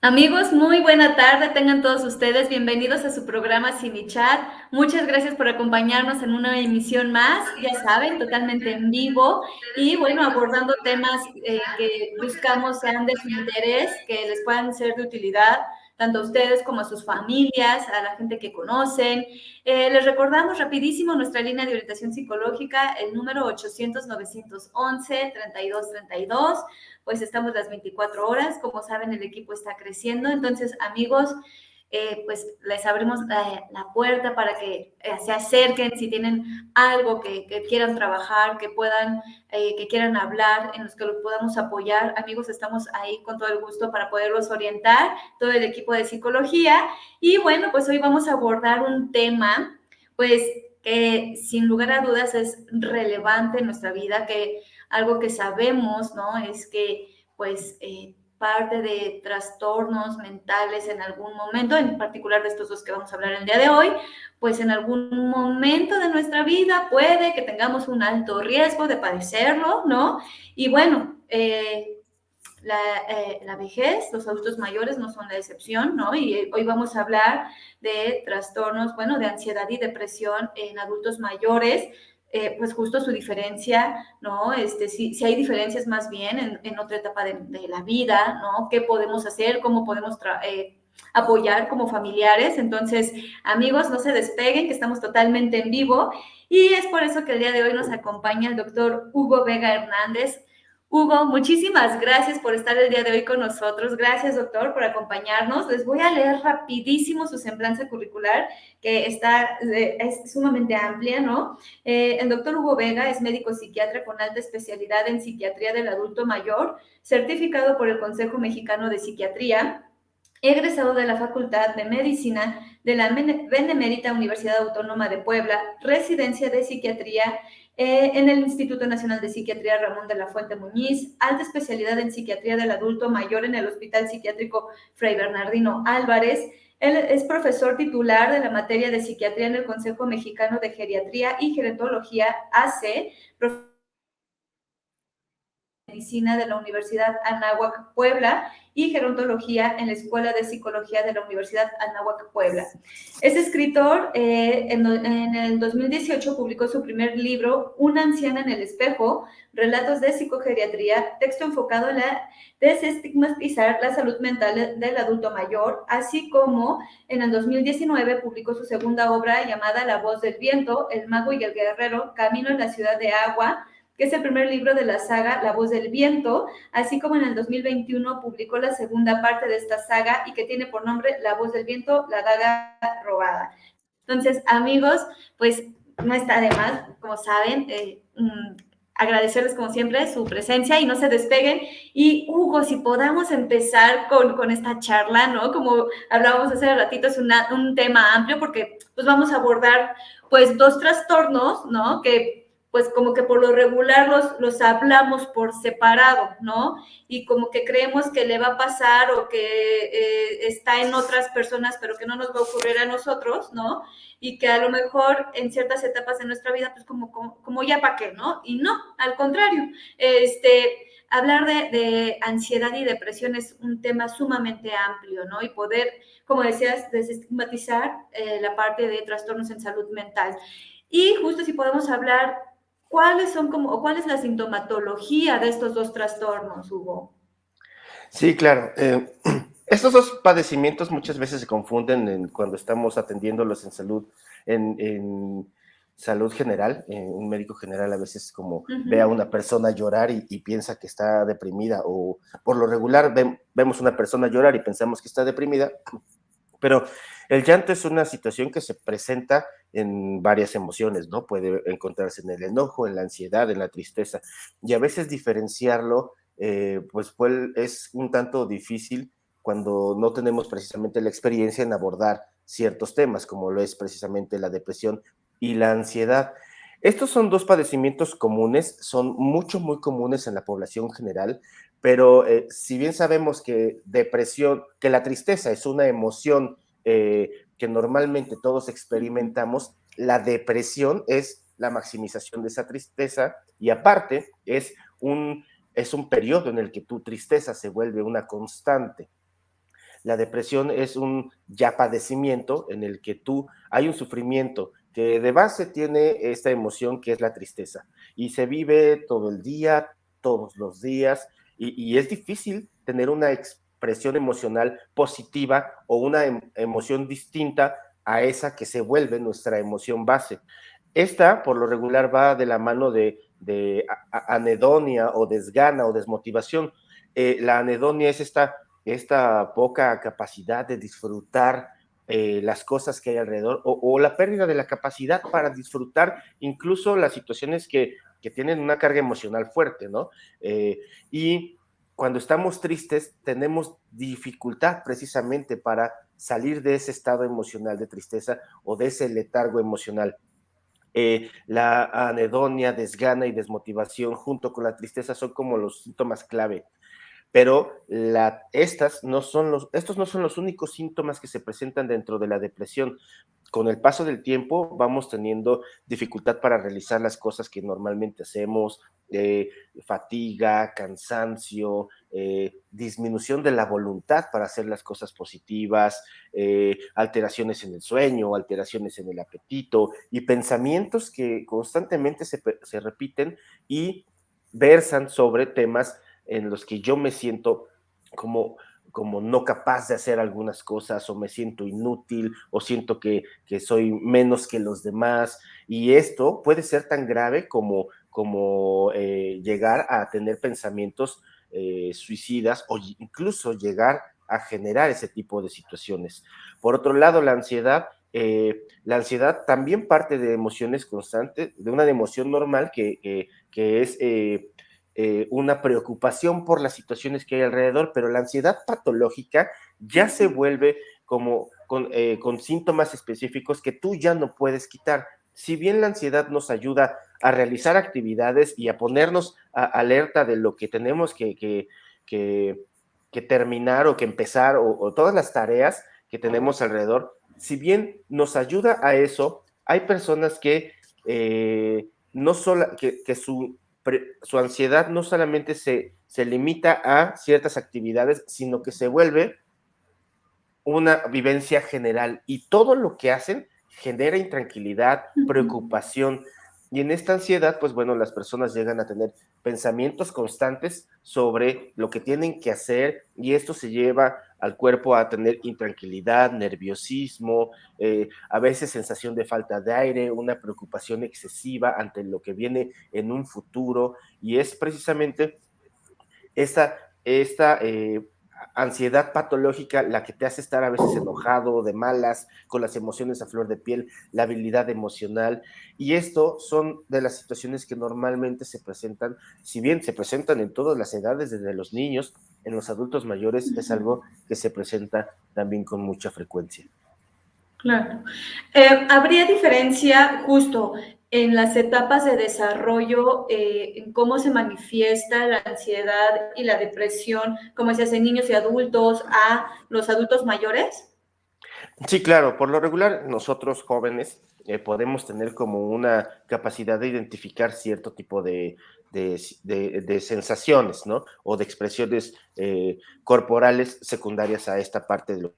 Amigos, muy buena tarde, tengan todos ustedes bienvenidos a su programa Cinechat. Muchas gracias por acompañarnos en una emisión más, ya saben, totalmente en vivo y bueno, abordando temas que buscamos sean de su interés, que les puedan ser de utilidad tanto a ustedes como a sus familias, a la gente que conocen. Les recordamos rapidísimo nuestra línea de orientación psicológica, el número 800-911-3232. Pues estamos las 24 horas, como saben el equipo está creciendo, entonces amigos, pues les abrimos la puerta para que se acerquen si tienen algo que quieran trabajar, que puedan, que quieran hablar, en los que los podamos apoyar. Amigos, estamos ahí con todo el gusto para poderlos orientar, todo el equipo de psicología. Y bueno, pues hoy vamos a abordar un tema, pues que sin lugar a dudas es relevante en nuestra vida, que algo que sabemos, ¿no? Es que pues parte de trastornos mentales en algún momento, en particular de estos dos que vamos a hablar el día de hoy, pues en algún momento de nuestra vida puede que tengamos un alto riesgo de padecerlo, ¿no? Y bueno, la vejez, los adultos mayores no son la excepción, ¿no? Y hoy vamos a hablar de trastornos, bueno, de ansiedad y depresión en adultos mayores, pues justo su diferencia, ¿no? Si hay diferencias más bien en otra etapa de la vida, ¿no? ¿Qué podemos hacer? ¿Cómo podemos apoyar como familiares? Entonces, amigos, no se despeguen, que estamos totalmente en vivo. Y es por eso que el día de hoy nos acompaña el doctor Hugo Vega Hernández. Hugo, muchísimas gracias por estar el día de hoy con nosotros. Gracias, doctor, por acompañarnos. Les voy a leer rapidísimo su semblanza curricular, que es sumamente amplia, ¿no? El doctor Hugo Vega es médico psiquiatra con alta especialidad en psiquiatría del adulto mayor, certificado por el Consejo Mexicano de Psiquiatría, egresado de la Facultad de Medicina de la Benemérita Universidad Autónoma de Puebla, residencia de psiquiatría en el Instituto Nacional de Psiquiatría Ramón de la Fuente Muñiz, alta especialidad en psiquiatría del adulto mayor en el Hospital Psiquiátrico Fray Bernardino Álvarez. Él es profesor titular de la materia de psiquiatría en el Consejo Mexicano de Geriatría y Gerontología AC, Medicina de la Universidad Anáhuac Puebla y Gerontología en la Escuela de Psicología de la Universidad Anáhuac Puebla. Es escritor, en el 2018 publicó su primer libro, Una anciana en el espejo, relatos de psicogeriatría, texto enfocado en la desestigmatizar la salud mental del adulto mayor, así como en el 2019 publicó su segunda obra llamada La voz del viento, El mago y el guerrero, Camino en la ciudad de agua, que es el primer libro de la saga La voz del viento, así como en el 2021 publicó la segunda parte de esta saga y que tiene por nombre La voz del viento, la daga robada. Entonces, amigos, pues no está de más, como saben, agradecerles como siempre su presencia y no se despeguen. Y Hugo, si podamos empezar con esta charla, ¿no? Como hablábamos hace ratito, es un tema amplio porque pues vamos a abordar pues dos trastornos, ¿no? Que pues como que por lo regular los hablamos por separado, ¿no? Y como que creemos que le va a pasar o que está en otras personas, pero que no nos va a ocurrir a nosotros, ¿no? Y que a lo mejor en ciertas etapas de nuestra vida, pues como ya para qué, ¿no? Y no, al contrario, hablar de ansiedad y depresión es un tema sumamente amplio, ¿no? Y poder, como decías, desestigmatizar la parte de trastornos en salud mental. Y justo si podemos hablar, ¿cuáles son como, o cuál es la sintomatología de estos dos trastornos, Hugo? Sí, claro. Estos dos padecimientos muchas veces se confunden cuando estamos atendiéndolos en salud general. Un médico general a veces como ve a una persona llorar y piensa que está deprimida, o por lo regular vemos una persona llorar y pensamos que está deprimida, pero el llanto es una situación que se presenta en varias emociones, ¿no? Puede encontrarse en el enojo, en la ansiedad, en la tristeza, y a veces diferenciarlo, pues es un tanto difícil cuando no tenemos precisamente la experiencia en abordar ciertos temas, como lo es precisamente la depresión y la ansiedad. Estos son dos padecimientos comunes, son muy comunes en la población general, pero si bien sabemos que que la tristeza es una emoción que normalmente todos experimentamos, la depresión es la maximización de esa tristeza, y aparte es un periodo en el que tu tristeza se vuelve una constante. La depresión es un ya padecimiento en el que hay un sufrimiento que de base tiene esta emoción que es la tristeza y se vive todo el día, todos los días, y es difícil tener una expresión emocional positiva o una emoción distinta a esa que se vuelve nuestra emoción base. Esta, por lo regular, va de la mano de anedonia o desgana o desmotivación. La anedonia es esta poca capacidad de disfrutar las cosas que hay alrededor o la pérdida de la capacidad para disfrutar incluso las situaciones que tienen una carga emocional fuerte, ¿no? Y cuando estamos tristes tenemos dificultad precisamente para salir de ese estado emocional de tristeza o de ese letargo emocional. La anedonia, desgana y desmotivación junto con la tristeza son como los síntomas clave, pero estos no son los únicos síntomas que se presentan dentro de la depresión. Con el paso del tiempo vamos teniendo dificultad para realizar las cosas que normalmente hacemos, eh, fatiga, cansancio, disminución de la voluntad para hacer las cosas positivas, alteraciones en el sueño, alteraciones en el apetito y pensamientos que constantemente se repiten y versan sobre temas en los que yo me siento como, como no capaz de hacer algunas cosas o me siento inútil o siento que soy menos que los demás. Y esto puede ser tan grave como llegar a tener pensamientos suicidas o incluso llegar a generar ese tipo de situaciones. Por otro lado, la ansiedad también parte de emociones constantes, de una emoción normal que es una preocupación por las situaciones que hay alrededor, pero la ansiedad patológica ya se vuelve con síntomas específicos que tú ya no puedes quitar. Si bien la ansiedad nos ayuda a realizar actividades y a ponernos alerta de lo que tenemos que, que terminar o que empezar o todas las tareas que tenemos alrededor, si bien nos ayuda a eso, hay personas no solo, que su ansiedad no solamente se limita a ciertas actividades, sino que se vuelve una vivencia general y todo lo que hacen genera intranquilidad, preocupación. Y en esta ansiedad, pues bueno, las personas llegan a tener pensamientos constantes sobre lo que tienen que hacer y esto se lleva al cuerpo a tener intranquilidad, nerviosismo, a veces sensación de falta de aire, una preocupación excesiva ante lo que viene en un futuro y es precisamente esta ansiedad patológica la que te hace estar a veces enojado, de malas, con las emociones a flor de piel, la habilidad emocional. Y esto son de las situaciones que normalmente se presentan, si bien se presentan en todas las edades, desde los niños, en los adultos mayores, es algo que se presenta también con mucha frecuencia. Claro. ¿Habría diferencia justo en las etapas de desarrollo, en cómo se manifiesta la ansiedad y la depresión, como se hace en niños y adultos, a los adultos mayores? Sí, claro, por lo regular nosotros jóvenes podemos tener como una capacidad de identificar cierto tipo de sensaciones, ¿no? O de expresiones corporales secundarias a esta parte de lo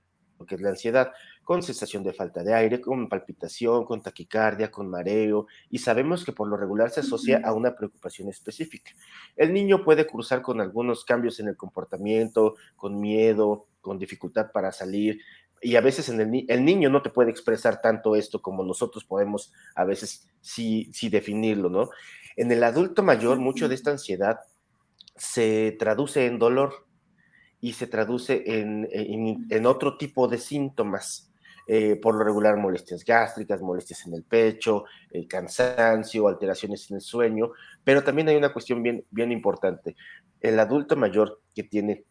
que es la ansiedad, con sensación de falta de aire, con palpitación, con taquicardia, con mareo, y sabemos que por lo regular se asocia a una preocupación específica. El niño puede cursar con algunos cambios en el comportamiento, con miedo, con dificultad para salir, y a veces el niño no te puede expresar tanto esto como nosotros podemos a veces sí definirlo, ¿no? En el adulto mayor, mucho de esta ansiedad se traduce en dolor y se traduce en otro tipo de síntomas. Por lo regular, molestias gástricas, molestias en el pecho, cansancio, alteraciones en el sueño, pero también hay una cuestión bien importante. El adulto mayor que tiene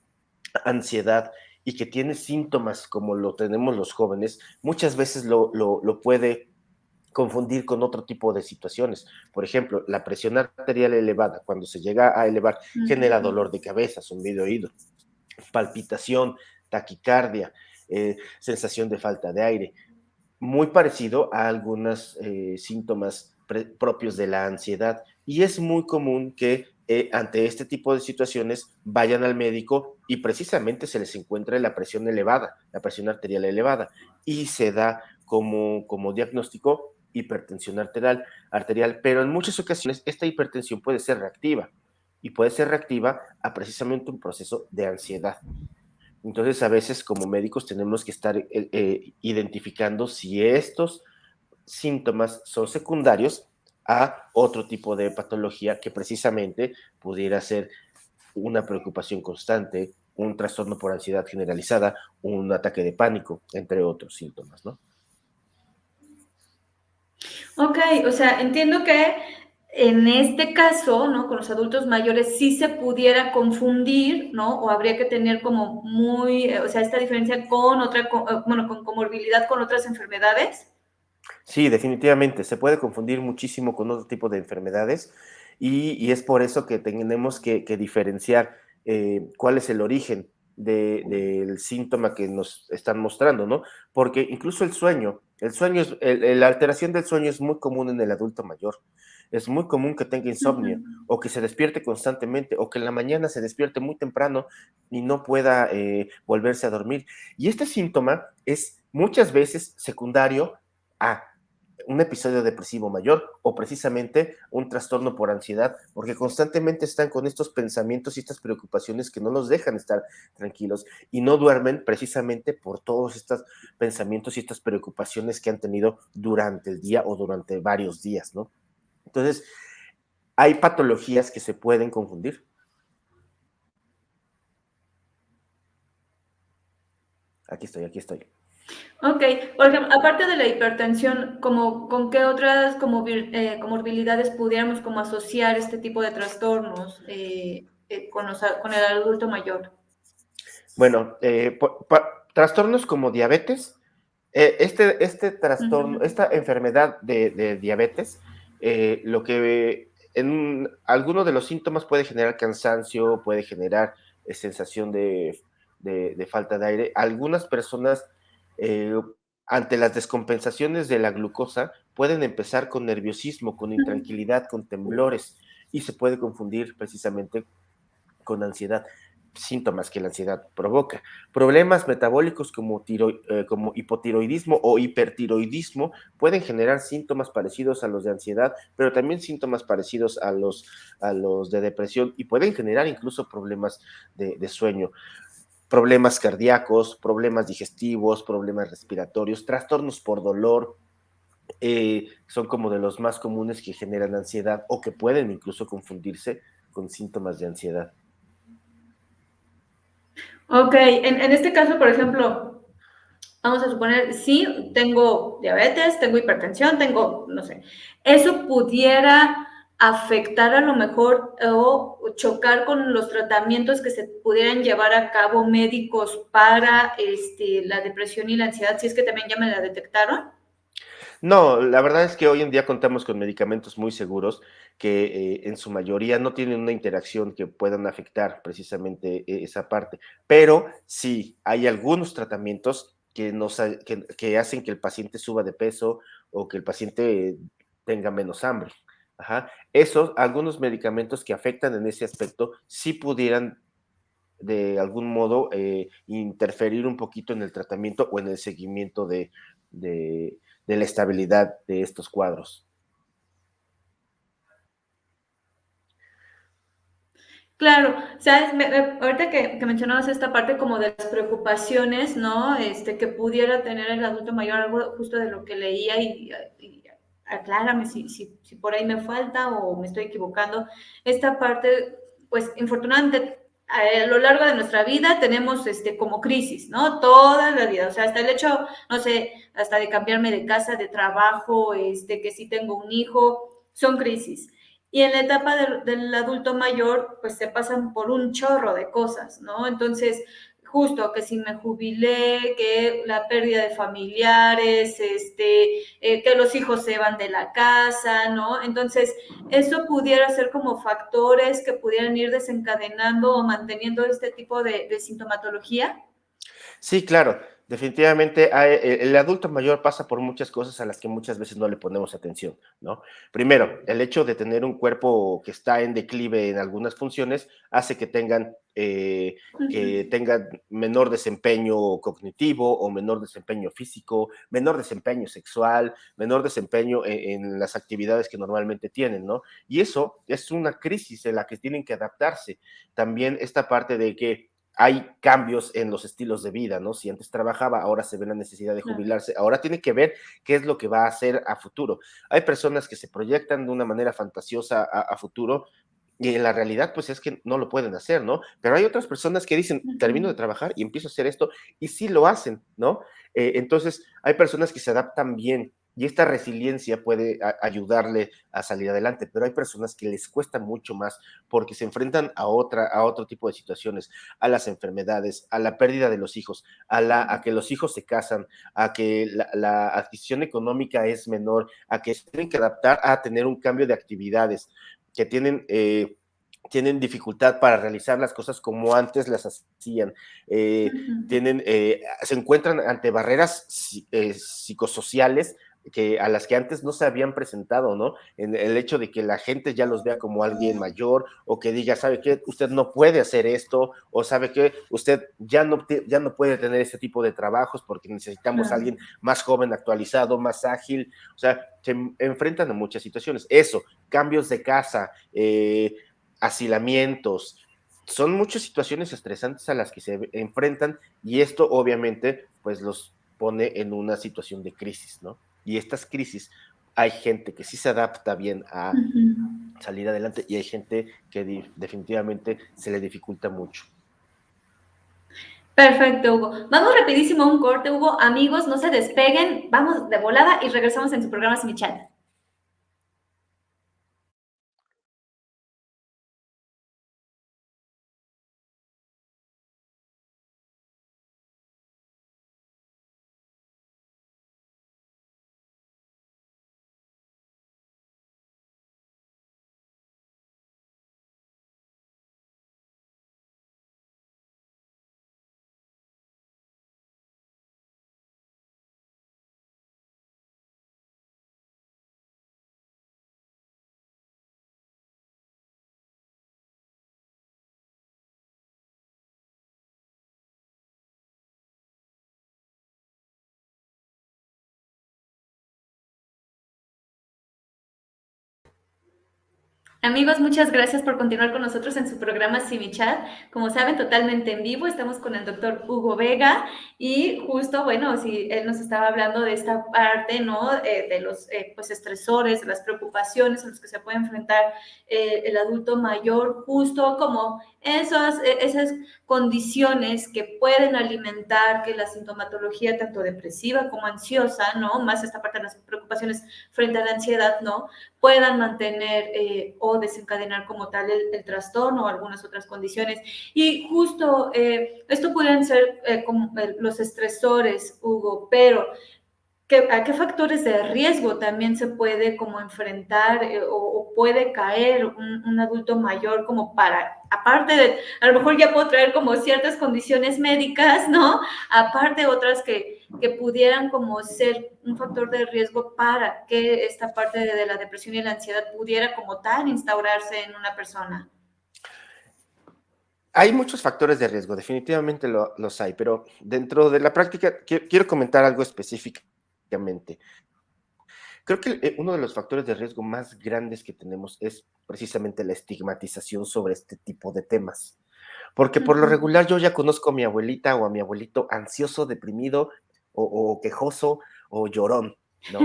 ansiedad y que tiene síntomas como lo tenemos los jóvenes, muchas veces lo puede confundir con otro tipo de situaciones. Por ejemplo, la presión arterial elevada, cuando se llega a elevar, genera dolor de cabeza, zumbido de oído, palpitación, taquicardia, sensación de falta de aire, muy parecido a algunos síntomas propios de la ansiedad. Y es muy común que ante este tipo de situaciones vayan al médico y precisamente se les encuentra la presión elevada, la presión arterial elevada, y se da como diagnóstico hipertensión arterial, pero en muchas ocasiones esta hipertensión puede ser reactiva y puede ser reactiva a precisamente un proceso de ansiedad. Entonces, a veces como médicos tenemos que estar identificando si estos síntomas son secundarios a otro tipo de patología que precisamente pudiera ser una preocupación constante, un trastorno por ansiedad generalizada, un ataque de pánico, entre otros síntomas, ¿no? Ok, o sea, entiendo que en este caso, ¿no? Con los adultos mayores sí se pudiera confundir, ¿no? O habría que tener como muy, o sea, esta diferencia con otra, bueno, con comorbilidad con otras enfermedades. Sí, definitivamente, se puede confundir muchísimo con otro tipo de enfermedades y es por eso que tenemos que diferenciar cuál es el origen del síntoma que nos están mostrando, ¿no? Porque incluso el sueño es, la alteración del sueño es muy común en el adulto mayor. Es muy común que tenga insomnio Ujú. o que se despierte constantemente o que en la mañana se despierte muy temprano y no pueda volverse a dormir. Y este síntoma es muchas veces secundario a un episodio depresivo mayor o precisamente un trastorno por ansiedad, porque constantemente están con estos pensamientos y estas preocupaciones que no los dejan estar tranquilos y no duermen precisamente por todos estos pensamientos y estas preocupaciones que han tenido durante el día o durante varios días, ¿no? Entonces, hay patologías que se pueden confundir. Aquí estoy, aquí estoy. Ok, por ejemplo, aparte de la hipertensión, como, ¿con qué otras comorbilidades pudiéramos como asociar este tipo de trastornos con el adulto mayor? Bueno, trastornos como diabetes, este trastorno, Ujú. esta enfermedad de diabetes, lo que en alguno de los síntomas puede generar cansancio, puede generar sensación de falta de aire. Algunas personas, eh, ante las descompensaciones de la glucosa, pueden empezar con nerviosismo, con intranquilidad, con temblores, y se puede confundir precisamente con ansiedad, síntomas que la ansiedad provoca. Problemas metabólicos como hipotiroidismo o hipertiroidismo pueden generar síntomas parecidos a los de ansiedad, pero también síntomas parecidos a los de depresión y pueden generar incluso problemas de sueño. Problemas cardíacos, problemas digestivos, problemas respiratorios, trastornos por dolor, son como de los más comunes que generan ansiedad o que pueden incluso confundirse con síntomas de ansiedad. Ok, en este caso, por ejemplo, vamos a suponer, sí, tengo diabetes, tengo hipertensión, tengo, no sé, eso pudiera afectar a lo mejor o chocar con los tratamientos que se pudieran llevar a cabo médicos para la depresión y la ansiedad, si es que también ya me la detectaron. No, la verdad es que hoy en día contamos con medicamentos muy seguros que en su mayoría no tienen una interacción que puedan afectar precisamente esa parte, pero sí hay algunos tratamientos que hacen que el paciente suba de peso o que el paciente tenga menos hambre. Ajá. Esos, algunos medicamentos que afectan en ese aspecto, sí pudieran de algún modo interferir un poquito en el tratamiento o en el seguimiento de, de la estabilidad de estos cuadros. Claro, sabes, ahorita que mencionabas esta parte como de las preocupaciones, ¿no? Que pudiera tener el adulto mayor, algo justo de lo que leía y aclárame si por ahí me falta o me estoy equivocando. Esta parte, pues, infortunadamente, a lo largo de nuestra vida tenemos como crisis, ¿no? Toda la vida, o sea, hasta el hecho, no sé, hasta de cambiarme de casa, de trabajo, que si tengo un hijo, son crisis. Y en la etapa del adulto mayor, pues se pasan por un chorro de cosas, ¿no? Entonces, justo que si me jubilé, que la pérdida de familiares, que los hijos se van de la casa, ¿no? Entonces, eso pudiera ser como factores que pudieran ir desencadenando o manteniendo este tipo de sintomatología. Sí, claro. definitivamente el adulto mayor pasa por muchas cosas a las que muchas veces no le ponemos atención, ¿no? Primero, el hecho de tener un cuerpo que está en declive en algunas funciones hace que tengan menor desempeño cognitivo o menor desempeño físico, menor desempeño sexual, menor desempeño en las actividades que normalmente tienen, ¿no? Y eso es una crisis en la que tienen que adaptarse. También esta parte de que hay cambios en los estilos de vida, ¿no? Si antes trabajaba, ahora se ve la necesidad de Claro. jubilarse, ahora tiene que ver qué es lo que va a hacer a futuro. Hay personas que se proyectan de una manera fantasiosa a futuro y en la realidad, pues es que no lo pueden hacer, ¿no? Pero hay otras personas que dicen, termino de Ujú. trabajar y empiezo a hacer esto, y sí lo hacen, ¿no? Entonces, hay personas que se adaptan bien y esta resiliencia puede ayudarle a salir adelante, pero hay personas que les cuesta mucho más porque se enfrentan a otro tipo de situaciones, a las enfermedades, a la pérdida de los hijos, a que los hijos se casan, a que la adquisición económica es menor, a que se tienen que adaptar a tener un cambio de actividades, que tienen dificultad para realizar las cosas como antes las hacían, Ujú. se encuentran ante barreras psicosociales a las que antes no se habían presentado, ¿no? En el hecho de que la gente ya los vea como alguien mayor o que diga, ¿sabe qué? Usted no puede hacer esto o ¿sabe qué? Usted ya no puede tener este tipo de trabajos porque necesitamos a Claro. alguien más joven, actualizado, más ágil. O sea, se enfrentan a muchas situaciones. Eso, cambios de casa, asilamientos, son muchas situaciones estresantes a las que se enfrentan y esto obviamente pues los pone en una situación de crisis, ¿no? Y estas crisis hay gente que sí se adapta bien a Ujú. salir adelante y hay gente que definitivamente se le dificulta mucho. Perfecto, Hugo. Vamos rapidísimo a un corte, Hugo. Amigos, no se despeguen. Vamos de volada y regresamos en su programa Sin mi Chat. Amigos, muchas gracias por continuar con nosotros en su programa Chat. Como saben, totalmente en vivo. Estamos con el doctor Hugo Vega y justo, bueno, si él nos estaba hablando de esta parte, ¿no? De los pues estresores, de las preocupaciones a los que se puede enfrentar el adulto mayor, justo como esas condiciones que pueden alimentar que la sintomatología tanto depresiva como ansiosa, ¿no? Más esta parte de las preocupaciones frente a la ansiedad, ¿no? Puedan mantener o desencadenar como tal el trastorno o algunas otras condiciones. Y justo esto pueden ser como los estresores, Hugo, pero ¿a qué factores de riesgo también se puede como enfrentar o puede caer un adulto mayor como para, aparte de, a lo mejor ya puedo traer como ciertas condiciones médicas, ¿no? Aparte otras que pudieran como ser un factor de riesgo para que esta parte de la depresión y la ansiedad pudiera como tal instaurarse en una persona? Hay muchos factores de riesgo, definitivamente los hay, pero dentro de la práctica quiero comentar algo específicamente. Creo que uno de los factores de riesgo más grandes que tenemos es precisamente la estigmatización sobre este tipo de temas. Porque por lo Ujú. regular yo ya conozco a mi abuelita o a mi abuelito ansioso, deprimido o quejoso o llorón, ¿no?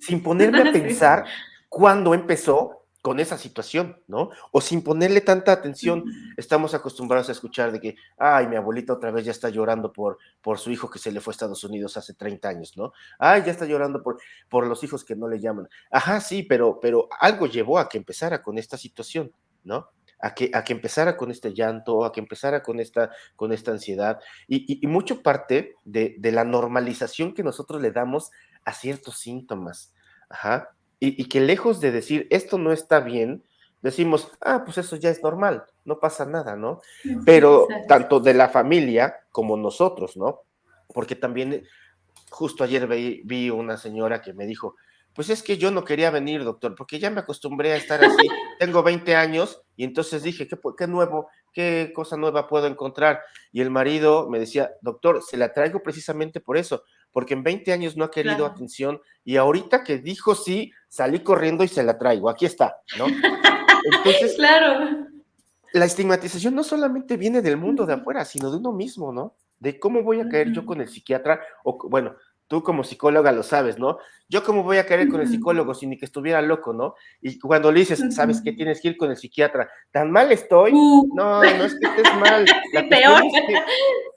Sin ponerme a Sí. pensar cuándo empezó con esa situación, ¿no? O sin ponerle tanta atención, Ujú. estamos acostumbrados a escuchar de que, ay, mi abuelita otra vez ya está llorando por su hijo que se le fue a Estados Unidos hace 30 años, ¿no? Ay, ya está llorando por los hijos que no le llaman. Ajá, sí, pero algo llevó a que empezara con esta situación, ¿no? A que empezara con este llanto, a que empezara con esta ansiedad, y mucho parte de la normalización que nosotros le damos a ciertos síntomas. Ajá. Y que lejos de decir, esto no está bien, decimos, ah, pues eso ya es normal, no pasa nada, ¿no? Ujú, Pero exacto. tanto de la familia como nosotros, ¿no? porque también justo ayer vi una señora que me dijo, pues es que yo no quería venir, doctor, porque ya me acostumbré a estar así, tengo 20 años y entonces dije, ¿qué nuevo, qué cosa nueva puedo encontrar? Y el marido me decía, doctor, se la traigo precisamente por eso, porque en 20 años no ha querido Claro. atención y ahorita que dijo sí, salí corriendo y se la traigo, aquí está, ¿no? Entonces, Claro. la estigmatización no solamente viene del mundo de Ujú, afuera, sino de uno mismo, ¿no? De cómo voy a caer yo ujú, con el psiquiatra, o bueno, tú como psicóloga lo sabes, ¿no? Yo cómo voy a caer con el ujú, psicólogo sin ni que estuviera loco, ¿no? Y cuando le dices, ¿sabes qué? ujú. Tienes que ir con el psiquiatra. ¿Tan mal estoy? No, no es que estés mal. Sí, peor.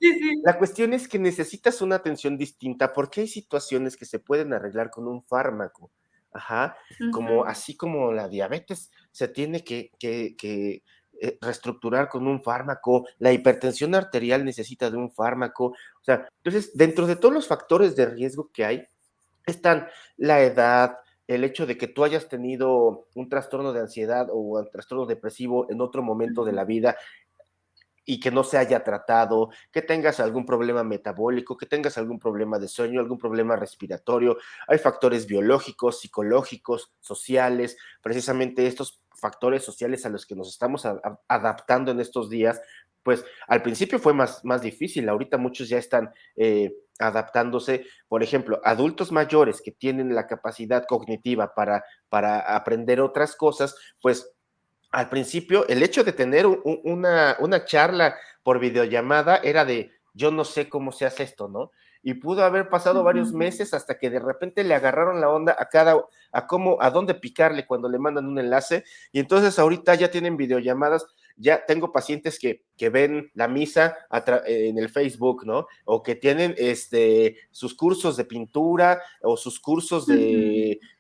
Sí, sí. La cuestión es que necesitas una atención distinta porque hay situaciones que se pueden arreglar con un fármaco. Ajá, como Ujú, así como la diabetes se tiene que reestructurar con un fármaco, la hipertensión arterial necesita de un fármaco. O sea, entonces, dentro de todos los factores de riesgo que hay, están la edad, el hecho de que tú hayas tenido un trastorno de ansiedad o un trastorno depresivo en otro momento de ujú, la vida y que no se haya tratado, que tengas algún problema metabólico, que tengas algún problema de sueño, algún problema respiratorio. Hay factores biológicos, psicológicos, sociales, precisamente estos factores sociales a los que nos estamos adaptando en estos días, pues al principio fue más difícil, ahorita muchos ya están adaptándose, por ejemplo, adultos mayores que tienen la capacidad cognitiva para aprender otras cosas, pues al principio, el hecho de tener una charla por videollamada era de, yo no sé cómo se hace esto, ¿no? Y pudo haber pasado varios ujú. meses hasta que de repente le agarraron la onda a dónde picarle cuando le mandan un enlace. Y entonces ahorita ya tienen videollamadas, ya tengo pacientes que ven la misa en el Facebook, ¿no? O que tienen sus cursos de pintura o sus cursos Ujú,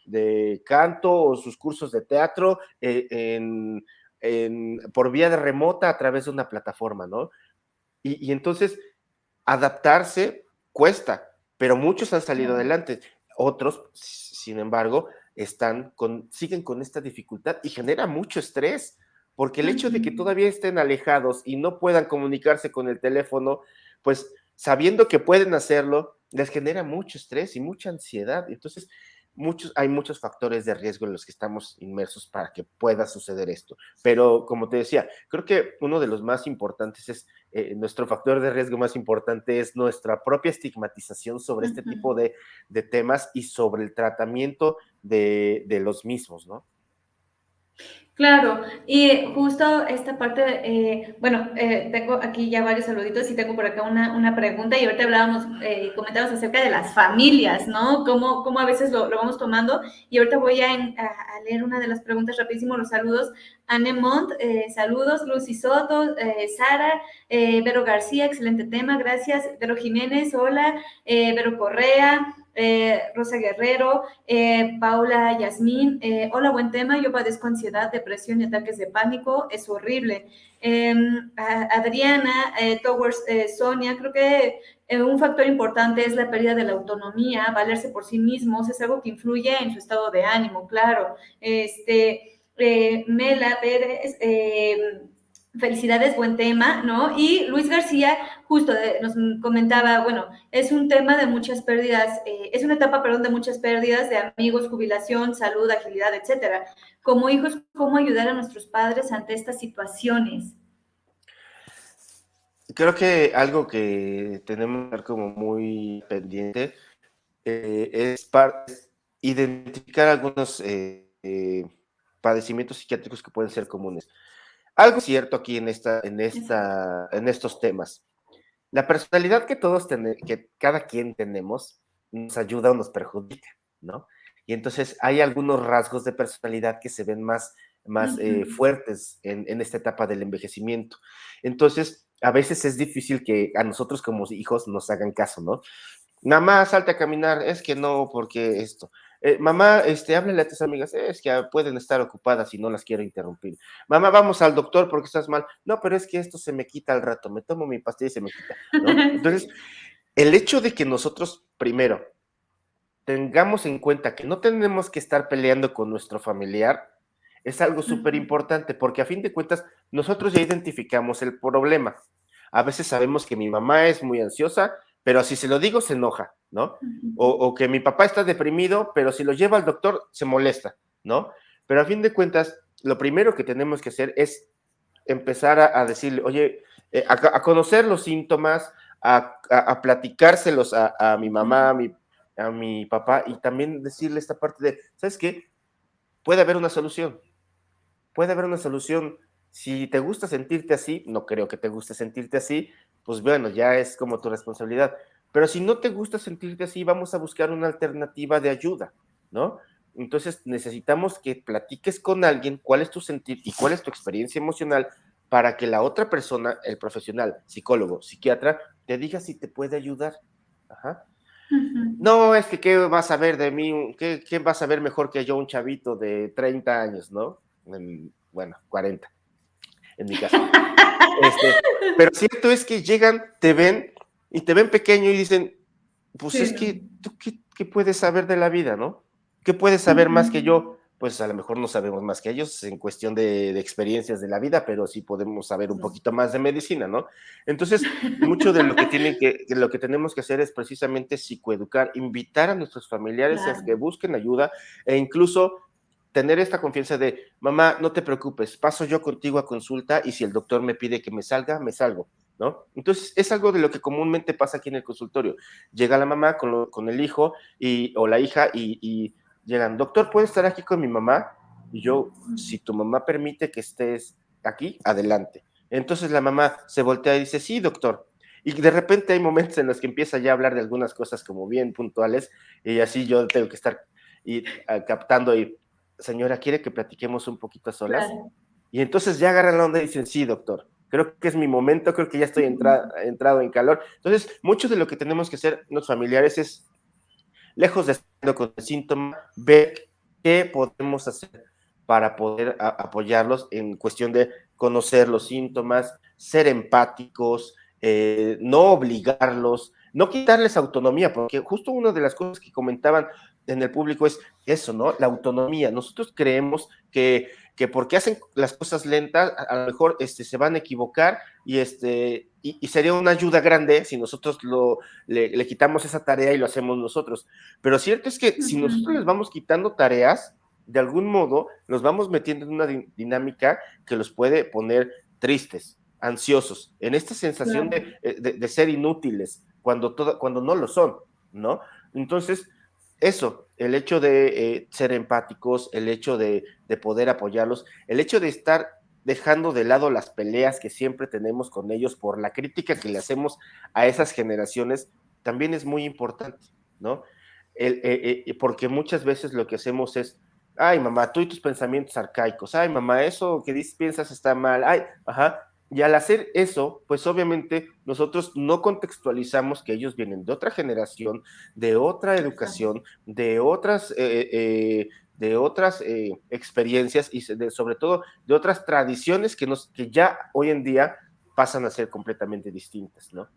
de canto o sus cursos de teatro por vía de remota a través de una plataforma, ¿no? Y entonces adaptarse cuesta, pero muchos han salido claro. adelante. Otros, sin embargo, siguen con esta dificultad y genera mucho estrés, porque el hecho Ujú. de que todavía estén alejados y no puedan comunicarse con el teléfono, pues sabiendo que pueden hacerlo, les genera mucho estrés y mucha ansiedad. Entonces, hay muchos factores de riesgo en los que estamos inmersos para que pueda suceder esto. Pero como te decía, creo que uno de los más importantes es nuestro factor de riesgo más importante es nuestra propia estigmatización sobre este Ujú. tipo de temas y sobre el tratamiento de los mismos, ¿no? Claro, y justo esta parte, bueno, tengo aquí ya varios saluditos y tengo por acá una pregunta y ahorita hablábamos, comentabas acerca de las familias, ¿no? Cómo a veces lo vamos tomando y ahorita voy a leer una de las preguntas rapidísimo, los saludos. Anne Mont, saludos, Lucy Soto, Sara, Vero García, excelente tema, gracias. Vero Jiménez, hola, Vero Correa, Rosa Guerrero, Paula Yasmín, hola, buen tema. Yo padezco ansiedad, depresión y ataques de pánico. Es horrible. Adriana, Towers, Sonia, creo que un factor importante es la pérdida de la autonomía, valerse por sí mismos, es algo que influye en su estado de ánimo, claro. Mela Pérez, felicidades, buen tema, ¿no? Y Luis García justo nos comentaba, bueno, es un tema de muchas pérdidas, es una etapa, perdón, de muchas pérdidas de amigos, jubilación, salud, agilidad, etcétera. Como hijos, ¿cómo ayudar a nuestros padres ante estas situaciones? Creo que algo que tenemos que estar como muy pendiente es identificar algunos padecimientos psiquiátricos que pueden ser comunes. Algo cierto aquí Exacto. en estos temas. La personalidad que cada quien tenemos nos ayuda o nos perjudica, ¿no? Y entonces hay algunos rasgos de personalidad que se ven más Uh-huh. fuertes en esta etapa del envejecimiento. Entonces, a veces es difícil que a nosotros como hijos nos hagan caso, ¿no? Mamá, salte a caminar, es que no, porque esto. Mamá, háblale a tus amigas, es que pueden estar ocupadas y no las quiero interrumpir. Mamá, vamos al doctor porque estás mal. No, pero es que esto se me quita al rato, me tomo mi pastilla y se me quita, ¿no? Entonces, Sí. el hecho de que nosotros, primero, tengamos en cuenta que no tenemos que estar peleando con nuestro familiar, es algo súper Uh-huh. importante, porque a fin de cuentas, nosotros ya identificamos el problema. A veces sabemos que mi mamá es muy ansiosa, pero si se lo digo se enoja, ¿no? O que mi papá está deprimido, pero si lo lleva al doctor se molesta, ¿no? Pero a fin de cuentas, lo primero que tenemos que hacer es empezar a decirle, oye, a conocer los síntomas, a platicárselos a mi mamá, a mi papá, y también decirle esta parte de, ¿sabes qué? Puede haber una solución, puede haber una solución. Si te gusta sentirte así, no creo que te guste sentirte así, pues bueno, ya es como tu responsabilidad. Pero si no te gusta sentirte así, vamos a buscar una alternativa de ayuda, ¿no? Entonces necesitamos que platiques con alguien cuál es tu sentir y cuál es tu experiencia emocional para que la otra persona, el profesional, psicólogo, psiquiatra, te diga si te puede ayudar. Ajá. No, es que ¿qué vas a ver de mí? ¿Qué vas a ver mejor que yo, un chavito de 30 años, ¿no? Bueno, 40, en mi caso. Pero cierto es que llegan, te ven y te ven pequeño y dicen, pues Sí, es no. que tú qué puedes saber de la vida, ¿no? ¿Qué puedes saber más que yo? Pues a lo mejor no sabemos más que ellos en cuestión de experiencias de la vida, pero sí podemos saber un poquito más de medicina, ¿no? Entonces, mucho de lo que lo que tenemos que hacer es precisamente psicoeducar, invitar a nuestros familiares a Claro. que busquen ayuda e incluso tener esta confianza de, mamá, no te preocupes, paso yo contigo a consulta y si el doctor me pide que me salga, me salgo, ¿no? Entonces, es algo de lo que comúnmente pasa aquí en el consultorio. Llega la mamá con el hijo o la hija y llegan, doctor, ¿puedo estar aquí con mi mamá? Y yo, si tu mamá permite que estés aquí, adelante. Entonces la mamá se voltea y dice, sí, doctor. Y de repente hay momentos en los que empieza ya a hablar de algunas cosas como bien puntuales y así yo tengo que estar captando y, señora, ¿quiere que platiquemos un poquito a solas? Claro. Y entonces ya agarran la onda y dicen, sí, doctor, creo que es mi momento, creo que ya estoy entrado en calor. Entonces, mucho de lo que tenemos que hacer los familiares es, lejos de estar con el síntoma, ver qué podemos hacer para poder apoyarlos en cuestión de conocer los síntomas, ser empáticos, no obligarlos, no quitarles autonomía, porque justo una de las cosas que comentaban en el público es eso, ¿no? La autonomía. Nosotros creemos que porque hacen las cosas lentas, a lo mejor se van a equivocar y sería una ayuda grande si nosotros le quitamos esa tarea y lo hacemos nosotros. Pero cierto es que si nosotros les vamos quitando tareas, de algún modo los vamos metiendo en una dinámica que los puede poner tristes, ansiosos, en esta sensación Claro. de ser inútiles cuando no lo son, ¿no? Entonces, eso, el hecho de ser empáticos, el hecho de poder apoyarlos, el hecho de estar dejando de lado las peleas que siempre tenemos con ellos por la crítica que le hacemos a esas generaciones, también es muy importante, ¿no? Porque muchas veces lo que hacemos es, ay, mamá, tú y tus pensamientos arcaicos, ay, mamá, eso que dices, piensas está mal, ay, ajá. Y al hacer eso, pues obviamente nosotros no contextualizamos que ellos vienen de otra generación, de otra Exacto. educación, de otras experiencias y sobre todo de otras tradiciones que ya hoy en día pasan a ser completamente distintas, ¿no?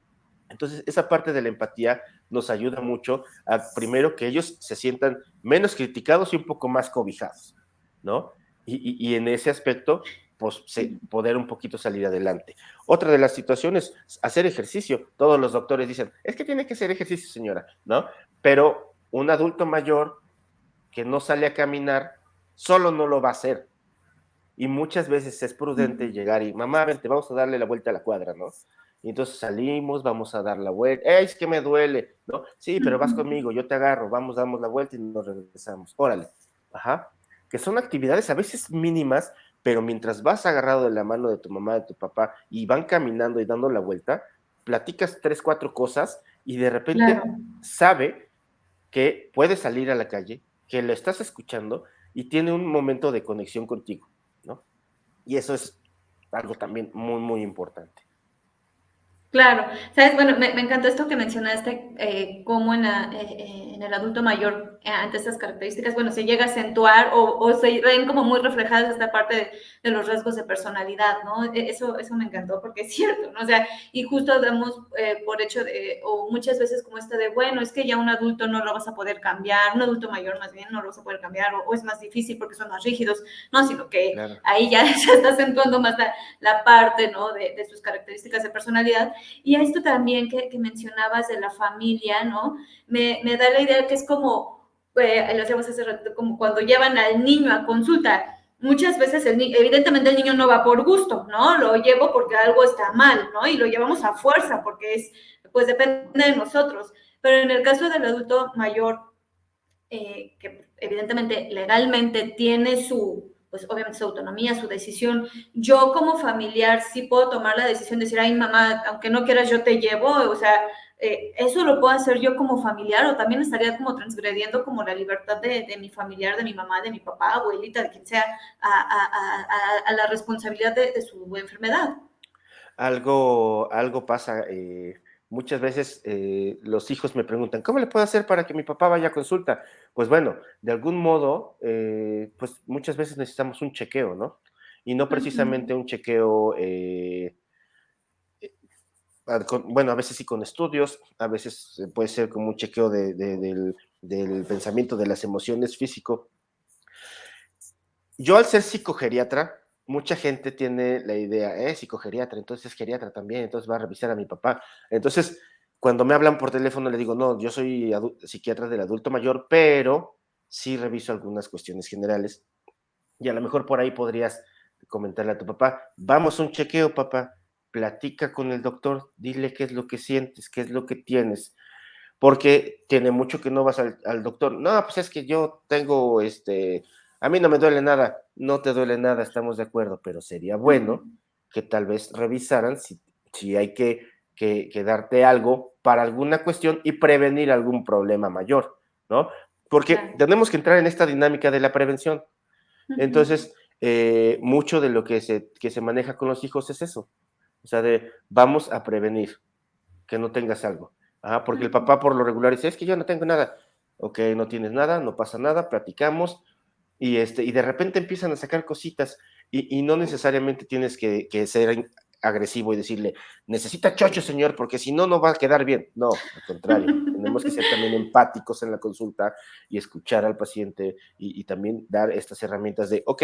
Entonces, esa parte de la empatía nos ayuda mucho a, primero, que ellos se sientan menos criticados y un poco más cobijados, ¿no? Y en ese aspecto, pues, poder un poquito salir adelante. Otra de las situaciones, hacer ejercicio. Todos los doctores dicen, es que tiene que hacer ejercicio, señora, ¿no? Pero un adulto mayor que no sale a caminar, solo no lo va a hacer. Y muchas veces es prudente llegar y, mamá, vente, vamos a darle la vuelta a la cuadra, ¿no? Y entonces salimos, vamos a dar la vuelta. ¡Ey, es que me duele! ¿No? Sí, pero vas conmigo, yo te agarro, vamos, damos la vuelta y nos regresamos. Órale. Ajá. Que son actividades a veces mínimas, pero mientras vas agarrado de la mano de tu mamá, de tu papá, y van caminando y dando la vuelta, platicas 3, 4 cosas y de Claro. repente sabe que puede salir a la calle, que lo estás escuchando y tiene un momento de conexión contigo, ¿no? Y eso es algo también muy, muy importante. Claro, sabes, bueno, me encantó esto que mencionaste, cómo en el adulto mayor, ante estas características, bueno, se llega a acentuar o se ven como muy reflejadas esta parte de los rasgos de personalidad, ¿no? Eso me encantó porque es cierto, ¿no? O sea, y justo damos por hecho o muchas veces como esta de, bueno, es que ya un adulto no lo vas a poder cambiar, un adulto mayor más bien no lo vas a poder cambiar, o es más difícil porque son más rígidos, no, sino que Claro. ahí ya se está acentuando más la parte, ¿no? De sus características de personalidad. Y a esto también que mencionabas de la familia, ¿no? Me da la idea que es como, lo hacemos hace rato, como cuando llevan al niño a consulta. Muchas veces, evidentemente el niño no va por gusto, ¿no? Lo llevo porque algo está mal, ¿no? Y lo llevamos a fuerza porque pues depende de nosotros. Pero en el caso del adulto mayor, que evidentemente legalmente tiene pues obviamente su autonomía, su decisión. Yo como familiar sí puedo tomar la decisión de decir, ay mamá, aunque no quieras yo te llevo, o sea, eso lo puedo hacer yo como familiar o también estaría como transgrediendo como la libertad de mi familiar, de mi mamá, de mi papá, abuelita, de quien sea, a la responsabilidad de su enfermedad. Algo pasa. Muchas veces los hijos me preguntan, ¿cómo le puedo hacer para que mi papá vaya a consulta? Pues bueno, de algún modo, pues muchas veces necesitamos un chequeo, ¿no? Y no precisamente un chequeo, bueno, a veces sí con estudios, a veces puede ser como un chequeo del pensamiento, de las emociones físico. Yo al ser psicogeriatra, mucha gente tiene la idea, psicogeriatra, entonces es geriatra también, entonces va a revisar a mi papá. Entonces, cuando me hablan por teléfono, le digo, no, yo soy psiquiatra del adulto mayor, pero sí reviso algunas cuestiones generales. Y a lo mejor por ahí podrías comentarle a tu papá, vamos a un chequeo, papá, platica con el doctor, dile qué es lo que sientes, qué es lo que tienes, porque tiene mucho que no vas al doctor. No, pues es que yo tengo, a mí no me duele nada, no te duele nada, estamos de acuerdo, pero sería bueno que tal vez revisaran si hay que darte algo para alguna cuestión y prevenir algún problema mayor, ¿no? Porque Claro. tenemos que entrar en esta dinámica de la prevención. Ujú. Entonces, mucho de lo que se maneja con los hijos es eso, o sea, de vamos a prevenir que no tengas algo. Ajá, porque el papá por lo regular dice, es que yo no tengo nada. Ok, no tienes nada, no pasa nada, platicamos y de repente empiezan a sacar cositas y no necesariamente tienes que ser agresivo y decirle, necesita chocho, señor, porque si no, no va a quedar bien. No, al contrario, tenemos que ser también empáticos en la consulta y escuchar al paciente y también dar estas herramientas de, ok,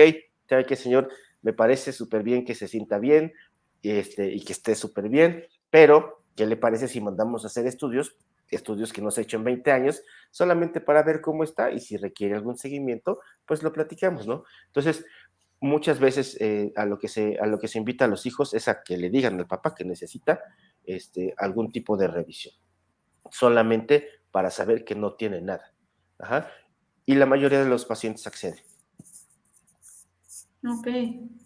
¿sabe qué, señor? Me parece súper bien que se sienta bien y que esté súper bien, pero ¿qué le parece si mandamos a hacer estudios que no se han hecho en 20 años, solamente para ver cómo está y si requiere algún seguimiento, pues lo platicamos, ¿no? Entonces, muchas veces a lo que se invita a los hijos es a que le digan al papá que necesita algún tipo de revisión, solamente para saber que no tiene nada. Ajá. Y la mayoría de los pacientes acceden. Ok,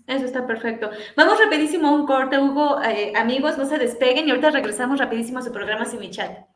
eso está perfecto. Vamos rapidísimo a un corte, Hugo. Amigos, no se despeguen y ahorita regresamos rapidísimo a su programa Sin Mi Chat.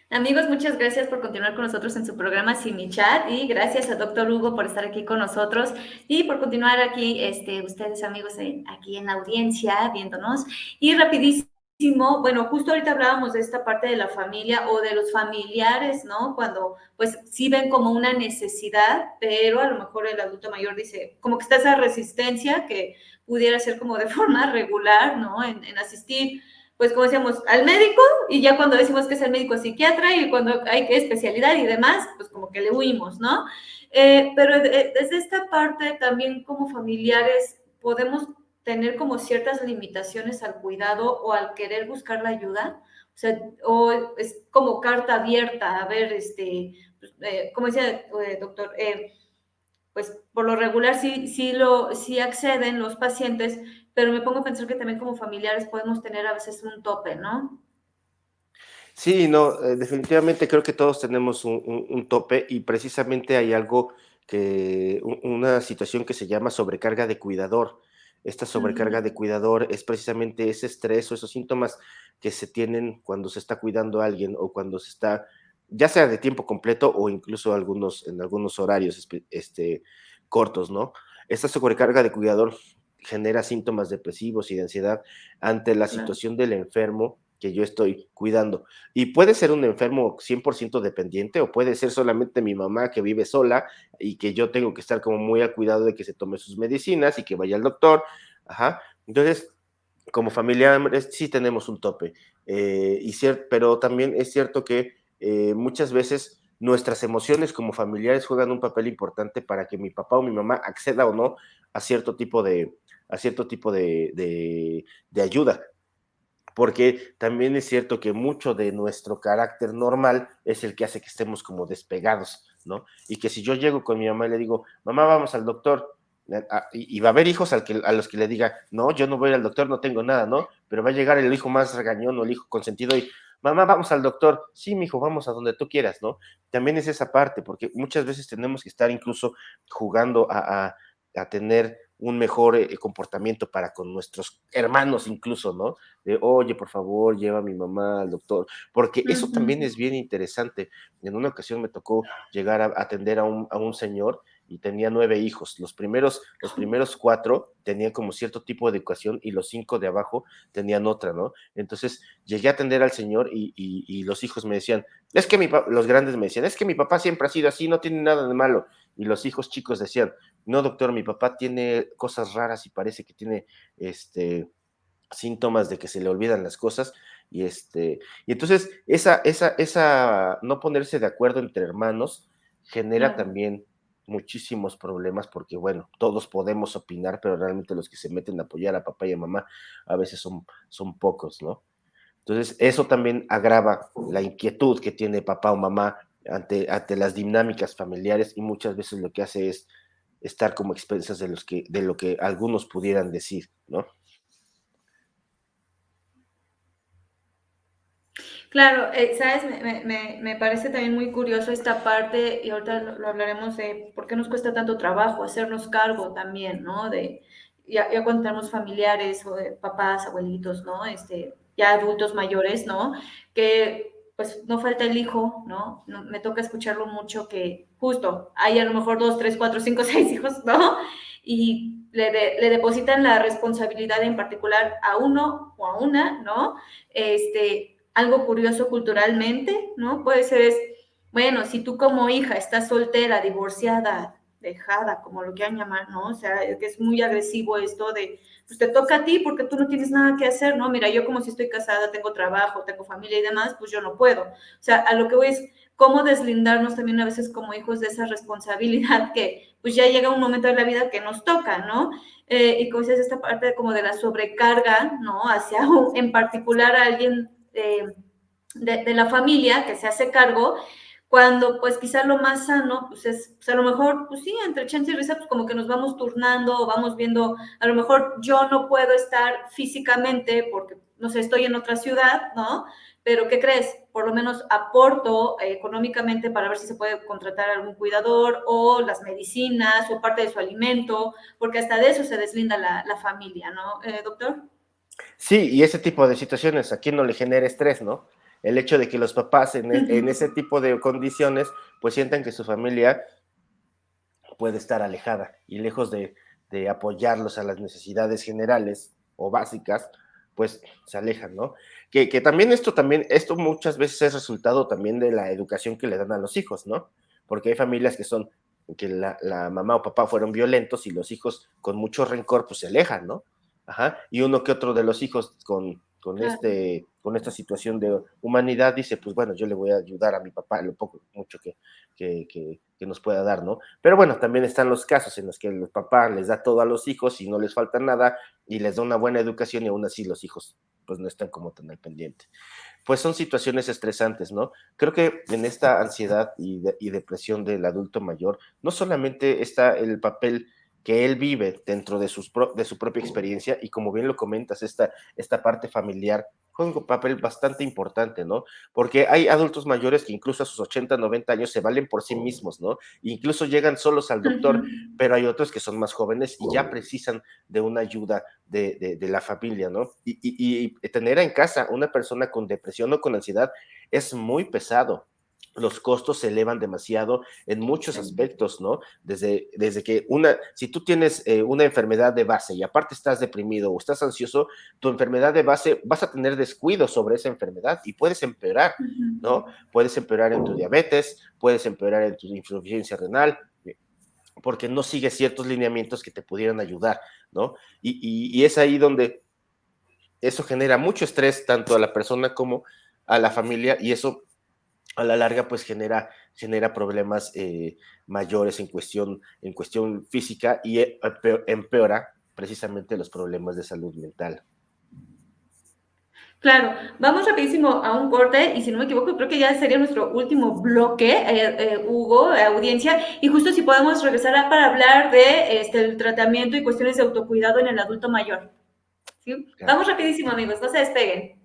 Amigos, muchas gracias por continuar con nosotros en su programa Sin Mi Chat y gracias a Doctor Hugo por estar aquí con nosotros y por continuar aquí, ustedes amigos aquí en la audiencia viéndonos. Y rapidísimo, bueno, justo ahorita hablábamos de esta parte de la familia o de los familiares, ¿no? Cuando pues sí ven como una necesidad, pero a lo mejor el adulto mayor dice, como que está esa resistencia que pudiera ser como de forma regular, ¿no? En asistir, pues como decíamos, al médico y ya cuando decimos que es el médico psiquiatra y cuando hay especialidad y demás, pues como que le huimos, ¿no? Pero desde esta parte también como familiares podemos tener como ciertas limitaciones al cuidado o al querer buscar la ayuda, o sea, o es como carta abierta, a ver, pues, como decía doctor, pues por lo regular sí acceden los pacientes, pero me pongo a pensar que también como familiares podemos tener a veces un tope, ¿no? Sí, no, definitivamente creo que todos tenemos un tope y precisamente hay algo una situación que se llama sobrecarga de cuidador. Esta sobrecarga de cuidador es precisamente ese estrés o esos síntomas que se tienen cuando se está cuidando a alguien o cuando se está ya sea de tiempo completo o incluso en algunos horarios cortos, ¿no? Esta sobrecarga de cuidador genera síntomas depresivos y de ansiedad ante la Claro. situación del enfermo que yo estoy cuidando. Y puede ser un enfermo 100% dependiente o puede ser solamente mi mamá que vive sola y que yo tengo que estar como muy al cuidado de que se tome sus medicinas y que vaya al doctor. Ajá. Entonces, como familiares sí tenemos un tope, pero también es cierto que muchas veces nuestras emociones como familiares juegan un papel importante para que mi papá o mi mamá acceda o no a cierto tipo de ayuda, porque también es cierto que mucho de nuestro carácter normal es el que hace que estemos como despegados, ¿no? Y que si yo llego con mi mamá y le digo, mamá, vamos al doctor, y va a haber hijos a los que le diga, no, yo no voy al doctor, no tengo nada, ¿no? Pero va a llegar el hijo más regañón o el hijo consentido y, mamá, vamos al doctor, sí, mijo, vamos a donde tú quieras, ¿no? También es esa parte, porque muchas veces tenemos que estar incluso jugando a tener un mejor comportamiento para con nuestros hermanos incluso, ¿no? De, oye, por favor, lleva a mi mamá al doctor, porque eso también Ujú. es bien interesante. En una ocasión me tocó llegar a atender a un señor y tenía 9 hijos. Los primeros 4 tenían como cierto tipo de educación y los 5 de abajo tenían otra, ¿no? Entonces llegué a atender al señor y los hijos me decían, es que los grandes me decían, es que mi papá siempre ha sido así, no tiene nada de malo. Y los hijos chicos decían, no, doctor, mi papá tiene cosas raras y parece que tiene síntomas de que se le olvidan las cosas y entonces esa no ponerse de acuerdo entre hermanos genera Claro. también muchísimos problemas porque bueno, todos podemos opinar, pero realmente los que se meten a apoyar a papá y a mamá a veces son pocos, ¿no? Entonces eso también agrava la inquietud que tiene papá o mamá ante las dinámicas familiares y muchas veces lo que hace es estar como expensas de lo que algunos pudieran decir, ¿no? Claro, sabes, me parece también muy curioso esta parte, y ahorita lo hablaremos de por qué nos cuesta tanto trabajo hacernos cargo también, ¿no? De, ya cuando tenemos familiares o de papás, abuelitos, ¿no? Ya adultos mayores, ¿no? Que pues no falta el hijo, ¿no? Me toca escucharlo mucho que justo hay a lo mejor 2, 3, 4, 5, 6 hijos, ¿no? Y le depositan la responsabilidad en particular a uno o a una, ¿no? Algo curioso culturalmente, ¿no? Puede ser bueno, si tú como hija estás soltera, divorciada, dejada, como lo quieran llamar, ¿no? O sea, que es muy agresivo esto de, pues te toca a ti porque tú no tienes nada que hacer, ¿no? Mira, yo como si estoy casada, tengo trabajo, tengo familia y demás, pues yo no puedo. O sea, a lo que voy es cómo deslindarnos también a veces como hijos de esa responsabilidad que pues ya llega un momento de la vida que nos toca, ¿no? Y como dices, esta parte como de la sobrecarga, ¿no? Hacia en particular a alguien de la familia que se hace cargo, cuando pues quizá lo más sano, pues es, pues a lo mejor, pues sí, entre chance y risa, pues como que nos vamos turnando, vamos viendo, a lo mejor yo no puedo estar físicamente porque, no sé, estoy en otra ciudad, ¿no? Pero ¿qué crees? Por lo menos aporto económicamente para ver si se puede contratar algún cuidador o las medicinas o parte de su alimento, porque hasta de eso se deslinda la familia, ¿no, doctor? Sí, y ese tipo de situaciones, ¿a quién no le genera estrés, no? El hecho de que los papás en ese tipo de condiciones, pues sientan que su familia puede estar alejada y lejos de apoyarlos a las necesidades generales o básicas, pues se alejan, ¿no? Que también esto muchas veces es resultado también de la educación que le dan a los hijos, ¿no? Porque hay familias que la mamá o papá fueron violentos y los hijos con mucho rencor, pues se alejan, ¿no? Ajá, y uno que otro de los hijos Claro. con esta situación de humanidad dice, pues bueno, yo le voy a ayudar a mi papá lo poco, mucho que nos pueda dar, ¿no? Pero bueno, también están los casos en los que el papá les da todo a los hijos y no les falta nada y les da una buena educación y aún así los hijos pues no están como tan al pendiente. Pues son situaciones estresantes, ¿no? Creo que en esta ansiedad y depresión del adulto mayor, no solamente está el papel que él vive dentro de su propia experiencia y como bien lo comentas, esta parte familiar juega un papel bastante importante, ¿no? Porque hay adultos mayores que incluso a sus 80, 90 años se valen por sí mismos, ¿no? Incluso llegan solos al doctor, Ujú. pero hay otros que son más jóvenes y ya precisan de una ayuda de la familia, ¿no? Y tener en casa una persona con depresión o con ansiedad es muy pesado. los costos se elevan demasiado en muchos aspectos, ¿no? Desde que si tú tienes una enfermedad de base y aparte estás deprimido o estás ansioso, tu enfermedad de base vas a tener descuido sobre esa enfermedad y puedes empeorar, ¿no? Puedes empeorar en tu diabetes, puedes empeorar en tu insuficiencia renal, porque no sigues ciertos lineamientos que te pudieran ayudar, ¿no? Y es ahí donde eso genera mucho estrés tanto a la persona como a la familia, y eso a la larga pues genera problemas mayores en cuestión física, y empeora precisamente los problemas de salud mental. Claro, vamos rapidísimo a un corte y si no me equivoco creo que ya sería nuestro último bloque, Hugo, audiencia, y justo si podemos regresar para hablar de el tratamiento y cuestiones de autocuidado en el adulto mayor. ¿Sí? Claro. Vamos rapidísimo amigos, no se despeguen.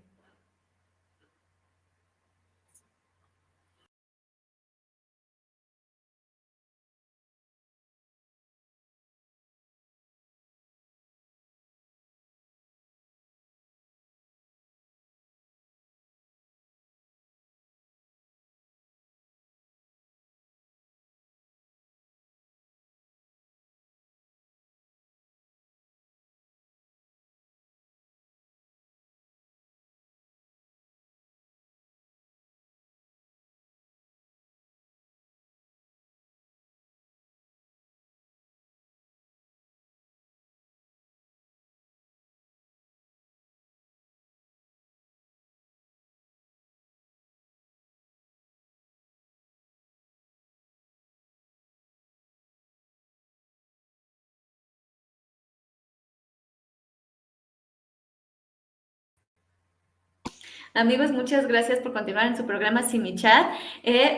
Amigos, muchas gracias por continuar en su programa Sin Mi Chat.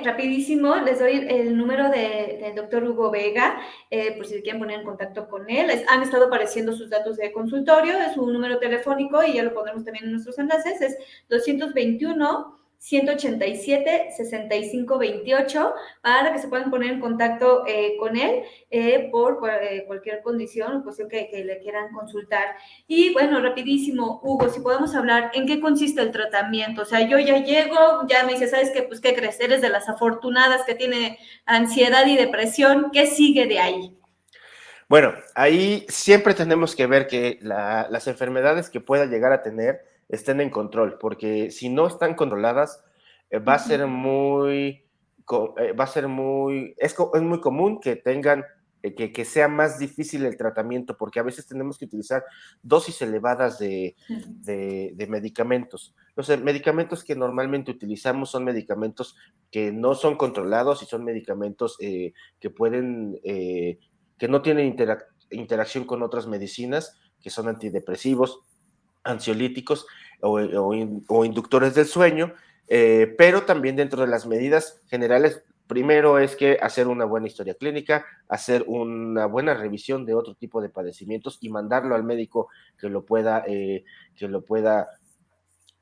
Rapidísimo, les doy el número del doctor Hugo Vega, por si quieren poner en contacto con él. Han estado apareciendo sus datos de consultorio, es un número telefónico y ya lo pondremos también en nuestros enlaces, es 221 187 6528 para que se puedan poner en contacto con él por cualquier condición o cuestión que le quieran consultar. Y bueno, rapidísimo, Hugo, si podemos hablar, ¿en qué consiste el tratamiento? O sea, yo ya llego, ya me dice, ¿sabes qué? Pues, ¿qué crees? Eres de las afortunadas que tiene ansiedad y depresión. ¿Qué sigue de ahí? Bueno, ahí siempre tenemos que ver que las enfermedades que pueda llegar a tener estén en control, porque si no están controladas, va a ser es muy común que tengan, que sea más difícil el tratamiento, porque a veces tenemos que utilizar dosis elevadas de medicamentos. Los medicamentos que normalmente utilizamos son medicamentos que no son controlados y son medicamentos que pueden que no tienen interacción con otras medicinas, que son antidepresivos, ansiolíticos o inductores del sueño, pero también dentro de las medidas generales, primero es que hacer una buena historia clínica, hacer una buena revisión de otro tipo de padecimientos y mandarlo al médico que lo pueda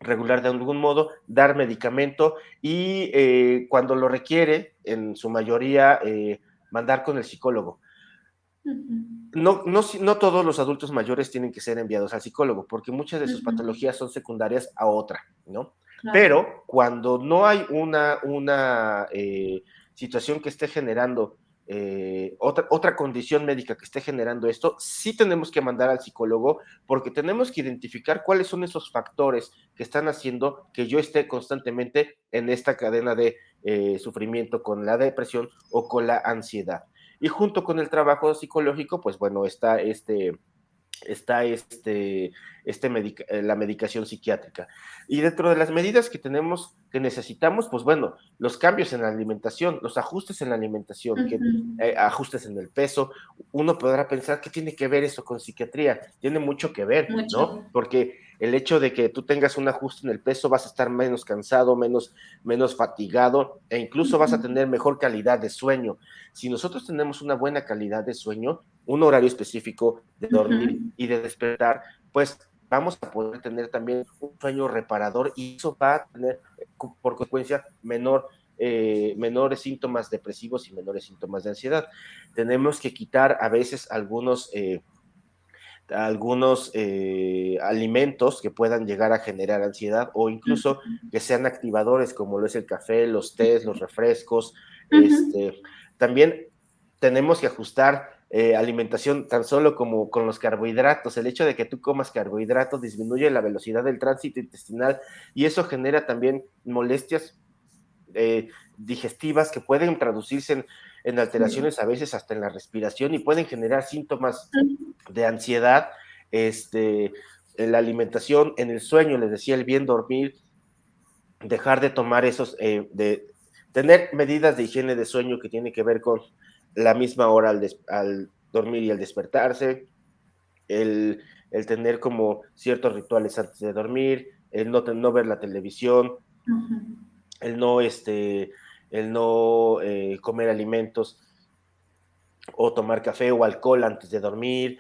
regular de algún modo, dar medicamento y cuando lo requiere, en su mayoría, mandar con el psicólogo. No todos los adultos mayores tienen que ser enviados al psicólogo, porque muchas de sus patologías son secundarias a otra, ¿no? Claro. Pero cuando no hay una situación que esté generando otra condición médica que esté generando esto, sí tenemos que mandar al psicólogo, porque tenemos que identificar cuáles son esos factores que están haciendo que yo esté constantemente en esta cadena de sufrimiento con la depresión o con la ansiedad. Y junto con el trabajo psicológico, pues bueno, está la medicación psiquiátrica. Y dentro de las medidas que necesitamos, pues bueno, los cambios en la alimentación, los ajustes en la alimentación, ajustes en el peso. Uno podrá pensar, ¿qué tiene que ver eso con psiquiatría? Tiene mucho que ver, mucho, ¿no? Porque el hecho de que tú tengas un ajuste en el peso, vas a estar menos cansado, menos fatigado, e incluso vas a tener mejor calidad de sueño. Si nosotros tenemos una buena calidad de sueño, un horario específico de dormir y de despertar, pues vamos a poder tener también un sueño reparador, y eso va a tener por consecuencia menores síntomas depresivos y menores síntomas de ansiedad. Tenemos que quitar a veces algunos algunos alimentos que puedan llegar a generar ansiedad o incluso que sean activadores como lo es el café, los tés, los refrescos. También tenemos que ajustar alimentación tan solo como con los carbohidratos. El hecho de que tú comas carbohidratos disminuye la velocidad del tránsito intestinal y eso genera también molestias digestivas que pueden traducirse en alteraciones a veces hasta en la respiración y pueden generar síntomas de ansiedad, en la alimentación, en el sueño, les decía, el bien dormir, dejar de tomar de tener medidas de higiene de sueño que tiene que ver con la misma hora al dormir y al despertarse, el tener como ciertos rituales antes de dormir, el no ver la televisión, el no, comer alimentos o tomar café o alcohol antes de dormir,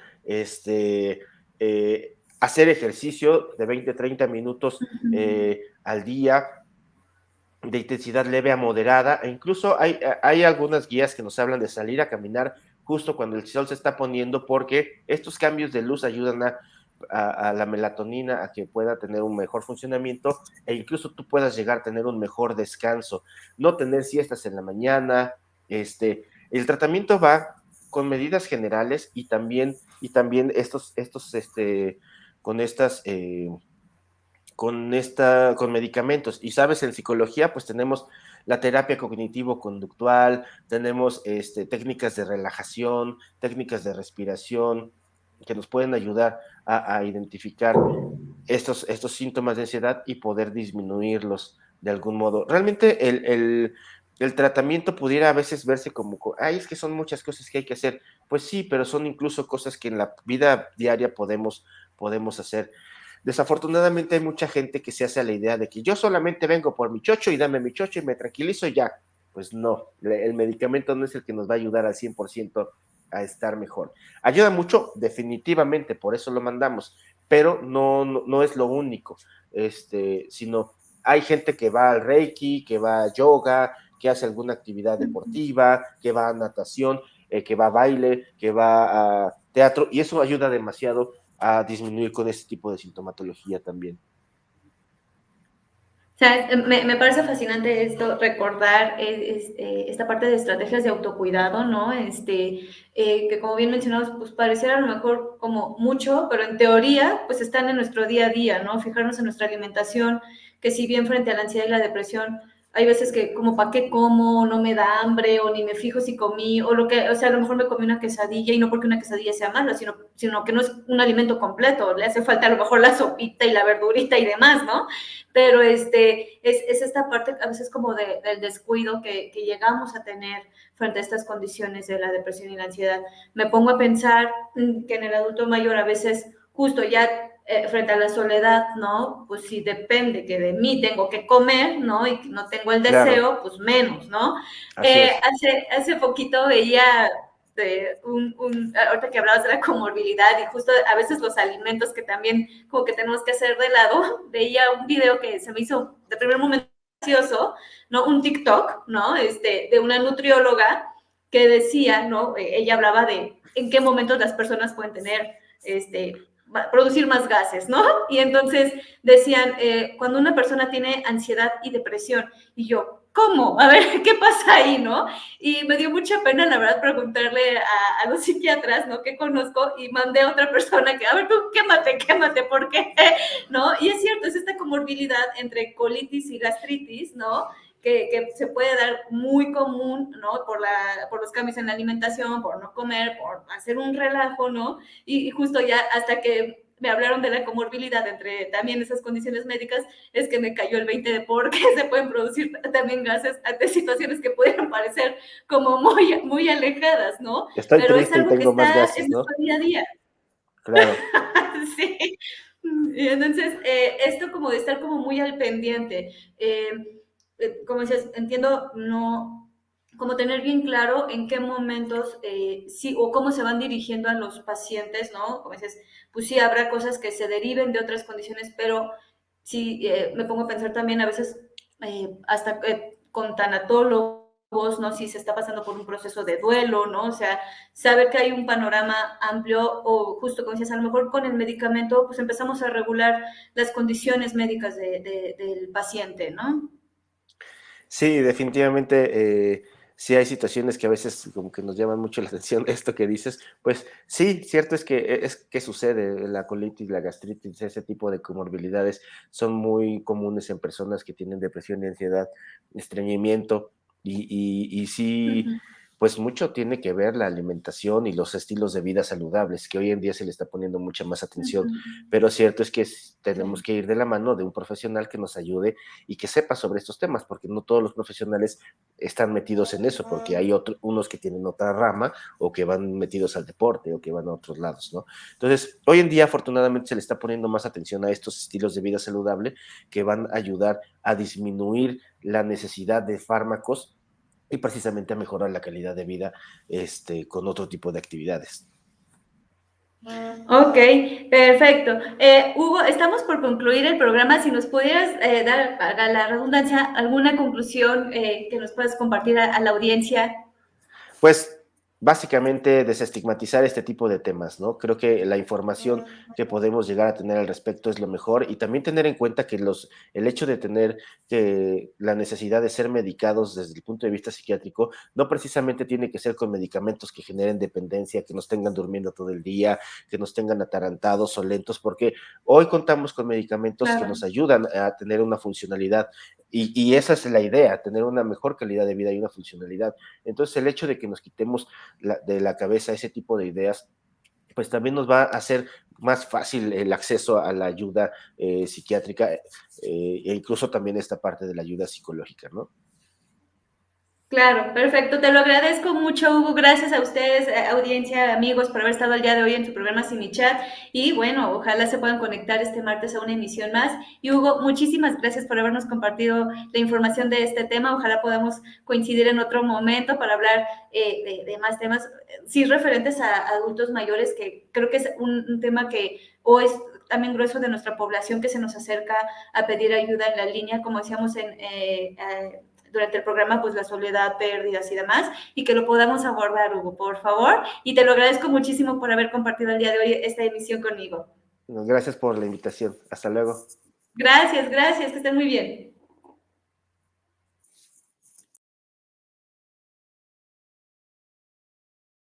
hacer ejercicio de 20-30 minutos al día, de intensidad leve a moderada, e incluso hay algunas guías que nos hablan de salir a caminar justo cuando el sol se está poniendo, porque estos cambios de luz ayudan a la melatonina a que pueda tener un mejor funcionamiento e incluso tú puedas llegar a tener un mejor descanso, no tener siestas en la mañana. El tratamiento va con medidas generales y también con estas con medicamentos. Y sabes, en psicología, pues tenemos la terapia cognitivo-conductual, tenemos técnicas de relajación, técnicas de respiración, que nos pueden ayudar a identificar estos síntomas de ansiedad y poder disminuirlos de algún modo. Realmente el tratamiento pudiera a veces verse como, ay, es que son muchas cosas que hay que hacer. Pues sí, pero son incluso cosas que en la vida diaria podemos hacer. Desafortunadamente hay mucha gente que se hace a la idea de que yo solamente vengo por mi chocho y dame mi chocho y me tranquilizo y ya. Pues no, el medicamento no es el que nos va a ayudar al 100% a estar mejor. Ayuda mucho, definitivamente, por eso lo mandamos, pero no es lo único, sino hay gente que va al Reiki, que va a yoga, que hace alguna actividad deportiva, que va a natación, que va a baile, que va a teatro, y eso ayuda demasiado a disminuir con este tipo de sintomatología también. O sea, me parece fascinante esto, recordar esta parte de estrategias de autocuidado, ¿no? Que como bien mencionamos, pues pareciera a lo mejor como mucho, pero en teoría, pues están en nuestro día a día, ¿no? Fijarnos en nuestra alimentación, que si bien frente a la ansiedad y la depresión, hay veces que como para qué como, no me da hambre, o ni me fijo si comí, o sea, a lo mejor me comí una quesadilla, y no porque una quesadilla sea mala, sino que no es un alimento completo, le hace falta a lo mejor la sopita y la verdurita y demás, ¿no? Pero es esta parte a veces como del descuido que llegamos a tener frente a estas condiciones de la depresión y la ansiedad. Me pongo a pensar que en el adulto mayor a veces justo ya frente a la soledad, ¿no? Pues si depende que de mí tengo que comer, ¿no? Y que no tengo el Claro, deseo, pues menos, ¿no? así es. Hace poquito veía ahorita que hablabas de la comorbilidad y justo a veces los alimentos que también como que tenemos que hacer de lado, veía un video que se me hizo de primer momento gracioso, ¿no? Un TikTok, ¿no? De una nutrióloga que decía, ¿no? Ella hablaba de en qué momentos las personas pueden tener, producir más gases, ¿no? Y entonces decían, cuando una persona tiene ansiedad y depresión, y yo, ¿cómo? A ver, ¿qué pasa ahí, no? Y me dio mucha pena, la verdad, preguntarle a los psiquiatras, ¿no? Que conozco, y mandé a otra persona que, a ver, tú quémate, ¿por qué? ¿No? Y es cierto, es esta comorbilidad entre colitis y gastritis, ¿no? Que se puede dar muy común, ¿no? Por los cambios en la alimentación, por no comer, por hacer un relajo, ¿no? Y justo ya hasta que me hablaron de la comorbilidad entre también esas condiciones médicas, es que me cayó el 20 de por qué se pueden producir también gases ante situaciones que pudieran parecer como muy alejadas, ¿no? Estoy Pero es triste y algo que tengo más está en gases, nuestro ¿no? día a día. Claro. Sí. Y entonces, esto como de estar como muy al pendiente, como dices, entiendo, no, como tener bien claro en qué momentos, sí, o cómo se van dirigiendo a los pacientes, ¿no? Como dices, pues sí, habrá cosas que se deriven de otras condiciones, pero sí, me pongo a pensar también a veces, hasta con tanatólogos, ¿no? Si se está pasando por un proceso de duelo, ¿no? O sea, saber que hay un panorama amplio o justo como decías, a lo mejor con el medicamento, pues empezamos a regular las condiciones médicas del paciente, ¿no? Sí, definitivamente, sí hay situaciones que a veces como que nos llaman mucho la atención esto que dices. Pues sí, cierto es que sucede, la colitis, la gastritis, ese tipo de comorbilidades son muy comunes en personas que tienen depresión y ansiedad, estreñimiento, y sí, Ujú. pues mucho tiene que ver la alimentación y los estilos de vida saludables, que hoy en día se le está poniendo mucha más atención, Ujú. pero cierto es que tenemos Sí. que ir de la mano de un profesional que nos ayude y que sepa sobre estos temas, porque no todos los profesionales están metidos en eso, porque hay unos que tienen otra rama o que van metidos al deporte o que van a otros lados, ¿no? Entonces, hoy en día afortunadamente se le está poniendo más atención a estos estilos de vida saludable que van a ayudar a disminuir la necesidad de fármacos y precisamente a mejorar la calidad de vida con otro tipo de actividades. Ok, perfecto. Hugo, estamos por concluir el programa. Si nos pudieras dar, para la redundancia, alguna conclusión que nos puedas compartir a la audiencia. Pues básicamente desestigmatizar este tipo de temas, ¿no? Creo que la información que podemos llegar a tener al respecto es lo mejor y también tener en cuenta que el hecho de tener la necesidad de ser medicados desde el punto de vista psiquiátrico no precisamente tiene que ser con medicamentos que generen dependencia, que nos tengan durmiendo todo el día, que nos tengan atarantados o lentos, porque hoy contamos con medicamentos que Claro. nos ayudan a tener una funcionalidad y esa es la idea, tener una mejor calidad de vida y una funcionalidad. Entonces, el hecho de que nos quitemos de la cabeza ese tipo de ideas, pues también nos va a hacer más fácil el acceso a la ayuda psiquiátrica e incluso también esta parte de la ayuda psicológica, ¿no? Claro, perfecto. Te lo agradezco mucho, Hugo. Gracias a ustedes, audiencia, amigos, por haber estado el día de hoy en tu programa Sin Mi Chat. Y bueno, ojalá se puedan conectar este martes a una emisión más. Y Hugo, muchísimas gracias por habernos compartido la información de este tema. Ojalá podamos coincidir en otro momento para hablar de más temas, sí, referentes a adultos mayores, que creo que es un tema que o es también grueso de nuestra población que se nos acerca a pedir ayuda en la línea, como decíamos durante el programa, pues la soledad, pérdidas y demás, y que lo podamos abordar, Hugo, por favor. Y te lo agradezco muchísimo por haber compartido el día de hoy esta emisión conmigo. Gracias por la invitación. Hasta luego. Gracias, gracias, que estén muy bien.